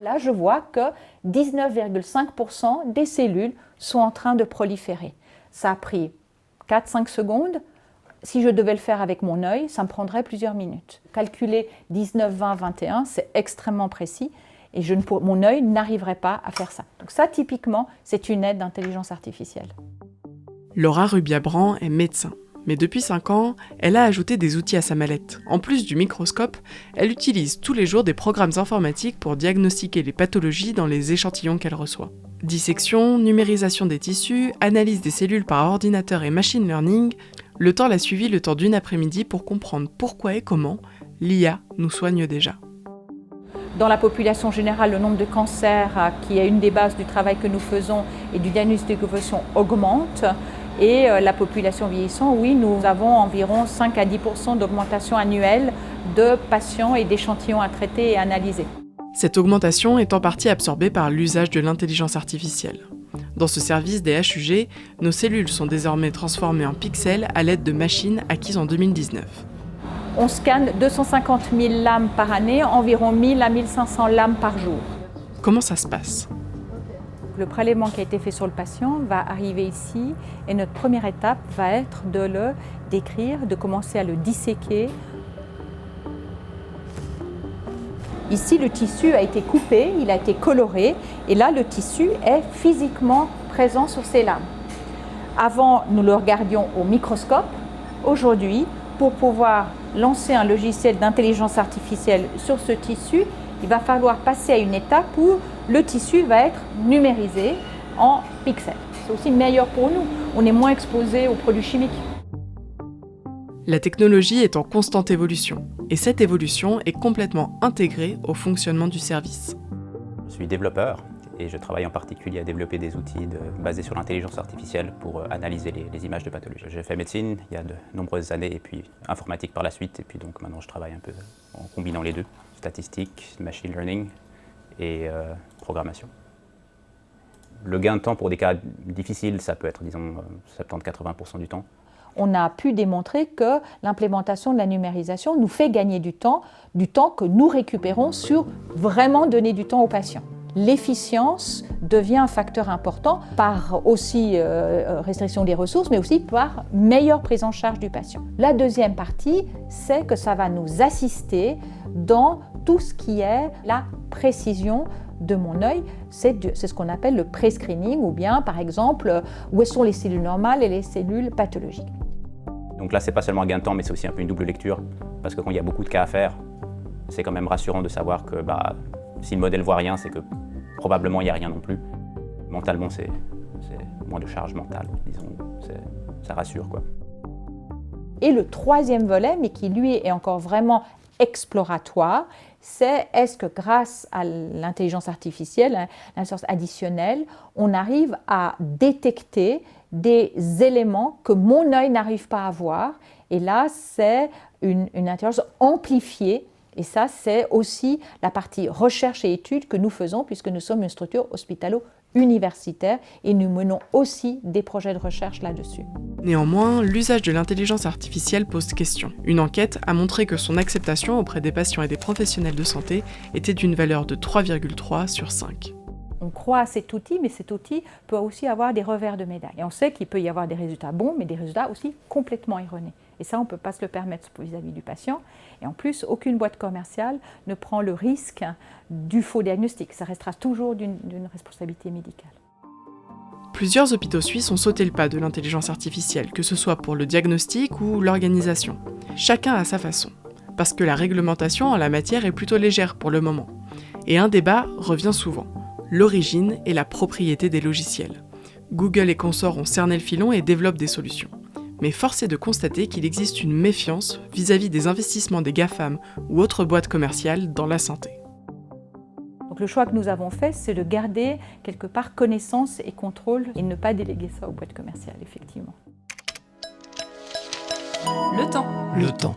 Là, je vois que 19,5% des cellules sont en train de proliférer. Ça a pris 4-5 secondes. Si je devais le faire avec mon œil, ça me prendrait plusieurs minutes. Calculer 19, 20, 21, c'est extrêmement précis et mon œil n'arriverait pas à faire ça. Donc ça, typiquement, c'est une aide d'intelligence artificielle. Laura Rubia-Brand est médecin. Mais depuis 5 ans, elle a ajouté des outils à sa mallette. En plus du microscope, elle utilise tous les jours des programmes informatiques pour diagnostiquer les pathologies dans les échantillons qu'elle reçoit. Dissection, numérisation des tissus, analyse des cellules par ordinateur et machine learning, le temps l'a suivi le temps d'une après-midi pour comprendre pourquoi et comment l'IA nous soigne déjà. Dans la population générale, le nombre de cancers, qui est une des bases du travail que nous faisons et du diagnostic que nous faisons, augmente. Et la population vieillissante, oui, nous avons environ 5 à 10% d'augmentation annuelle de patients et d'échantillons à traiter et analyser. Cette augmentation est en partie absorbée par l'usage de l'intelligence artificielle. Dans ce service des HUG, nos cellules sont désormais transformées en pixels à l'aide de machines acquises en 2019. On scanne 250 000 lames par année, environ 1000 à 1500 lames par jour. Comment ça se passe ? Le prélèvement qui a été fait sur le patient va arriver ici et notre première étape va être de le décrire, de commencer à le disséquer. Ici, le tissu a été coupé, il a été coloré et là, le tissu est physiquement présent sur ces lames. Avant, nous le regardions au microscope. Aujourd'hui, pour pouvoir lancer un logiciel d'intelligence artificielle sur ce tissu, il va falloir passer à une étape où le tissu va être numérisé en pixels. C'est aussi meilleur pour nous, on est moins exposé aux produits chimiques. La technologie est en constante évolution, et cette évolution est complètement intégrée au fonctionnement du service. Je suis développeur et je travaille en particulier à développer des outils basés sur l'intelligence artificielle pour analyser les images de pathologie. J'ai fait médecine il y a de nombreuses années et puis informatique par la suite, et puis donc maintenant je travaille un peu en combinant les deux, statistique, machine learning et programmation. Le gain de temps pour des cas difficiles, ça peut être, disons, 70-80% du temps. On a pu démontrer que l'implémentation de la numérisation nous fait gagner du temps que nous récupérons sur vraiment donner du temps aux patients. L'efficience devient un facteur important par aussi restriction des ressources, mais aussi par meilleure prise en charge du patient. La deuxième partie, c'est que ça va nous assister dans tout ce qui est la précision de mon œil. C'est ce qu'on appelle le pré-screening, ou bien par exemple où sont les cellules normales et les cellules pathologiques. Donc là, c'est pas seulement un gain de temps, mais c'est aussi un peu une double lecture, parce que quand il y a beaucoup de cas à faire, c'est quand même rassurant de savoir que si le modèle voit rien, c'est que probablement il n'y a rien non plus. Mentalement, c'est moins de charge mentale, disons, ça rassure, quoi. Et le troisième volet, mais qui lui est encore vraiment exploratoire, c'est est-ce que grâce à l'intelligence artificielle, l'intelligence additionnelle, on arrive à détecter des éléments que mon œil n'arrive pas à voir. Et là, c'est une intelligence amplifiée. Et ça, c'est aussi la partie recherche et études que nous faisons, puisque nous sommes une structure hospitalo-universitaire et nous menons aussi des projets de recherche là-dessus. Néanmoins, l'usage de l'intelligence artificielle pose question. Une enquête a montré que son acceptation auprès des patients et des professionnels de santé était d'une valeur de 3,3 sur 5. On croit à cet outil, mais cet outil peut aussi avoir des revers de médaille. Et on sait qu'il peut y avoir des résultats bons, mais des résultats aussi complètement erronés. Et ça, on ne peut pas se le permettre vis-à-vis du patient. Et en plus, aucune boîte commerciale ne prend le risque du faux diagnostic. Ça restera toujours d'une responsabilité médicale. Plusieurs hôpitaux suisses ont sauté le pas de l'intelligence artificielle, que ce soit pour le diagnostic ou l'organisation. Chacun à sa façon, parce que la réglementation en la matière est plutôt légère pour le moment. Et un débat revient souvent, l'origine et la propriété des logiciels. Google et consorts ont cerné le filon et développent des solutions. Mais force est de constater qu'il existe une méfiance vis-à-vis des investissements des GAFAM ou autres boîtes commerciales dans la santé. Donc le choix que nous avons fait, c'est de garder quelque part connaissance et contrôle et ne pas déléguer ça aux boîtes commerciales, effectivement. Le temps.